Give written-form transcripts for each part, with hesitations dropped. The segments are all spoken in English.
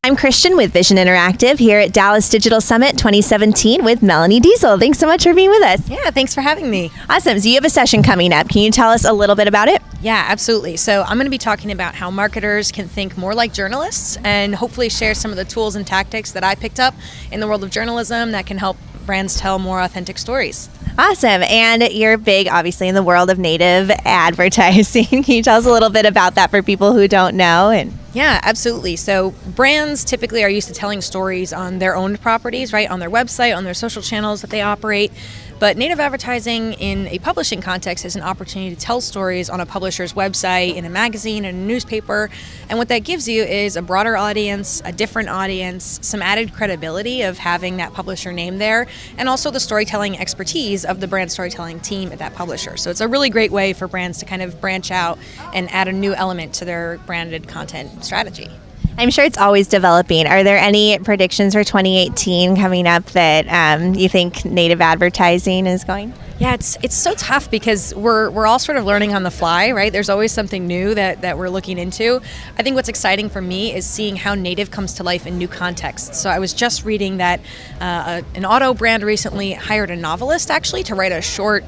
I'm Christian with Vision Interactive here at Dallas Digital Summit 2017 with Melanie Deziel. Thanks so much for being with us. Yeah, thanks for having me. Awesome. So you have a session coming up. Can you tell us a little bit about it? Yeah, absolutely. So I'm going to be talking about how marketers can think more like journalists and hopefully share some of the tools and tactics that I picked up in the world of journalism that can help brands tell more authentic stories. Awesome. And you're big, obviously, in the world of native advertising. Can you tell us a little bit about that for people who don't know? Yeah, absolutely. So brands typically are used to telling stories on their owned properties, right? On their website, on their social channels that they operate. But native advertising in a publishing context is an opportunity to tell stories on a publisher's website, in a magazine, in a newspaper. And what that gives you is a broader audience, a different audience, some added credibility of having that publisher name there, and also the storytelling expertise of the brand storytelling team at that publisher. So it's a really great way for brands to kind of branch out and add a new element to their branded content strategy. I'm sure it's always developing. Are there any predictions for 2018 coming up that you think native advertising is going? Yeah, it's so tough because we're all sort of learning on the fly, right? There's always something new that we're looking into. I think what's exciting for me is seeing how native comes to life in new contexts. So I was just reading that an auto brand recently hired a novelist actually to write a short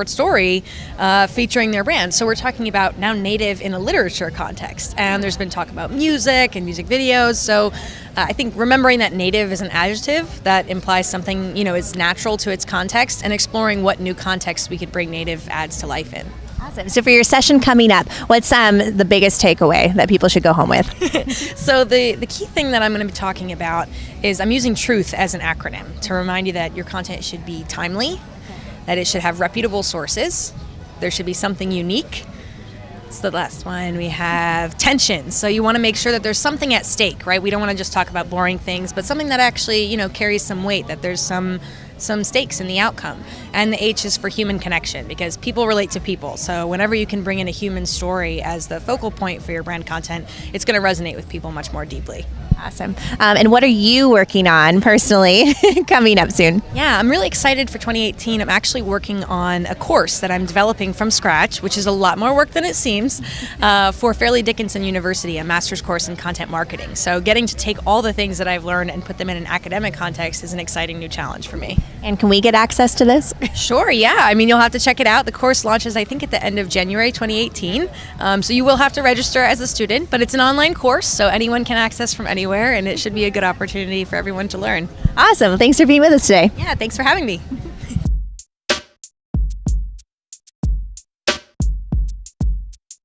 story featuring their brand. So we're talking about now native in a literature context. And there's been talk about music and music videos. So I think remembering that native is an adjective that implies something, is natural to its context, and exploring what new contexts we could bring native ads to life in. Awesome. So for your session coming up, what's the biggest takeaway that people should go home with? So the key thing that I'm going to be talking about is I'm using TRUTH as an acronym to remind you that your content should be timely, that it should have reputable sources, there should be something unique. It's the last one. We have tension. So you want to make sure that there's something at stake, right? We don't want to just talk about boring things, but something that actually, carries some weight, that there's some stakes in the outcome. And the H is for human connection, because people relate to people. So whenever you can bring in a human story as the focal point for your brand content, it's going to resonate with people much more deeply. Awesome. And what are you working on personally coming up soon? Yeah, I'm really excited for 2018. I'm actually working on a course that I'm developing from scratch, which is a lot more work than it seems, for Fairleigh Dickinson University, a master's course in content marketing. So getting to take all the things that I've learned and put them in an academic context is an exciting new challenge for me. And can we get access to this? Sure, yeah. You'll have to check it out. The course launches, I think, at the end of January 2018. So you will have to register as a student, but it's an online course, so anyone can access from anywhere, and it should be a good opportunity for everyone to learn. Awesome. Thanks for being with us today. Yeah, thanks for having me.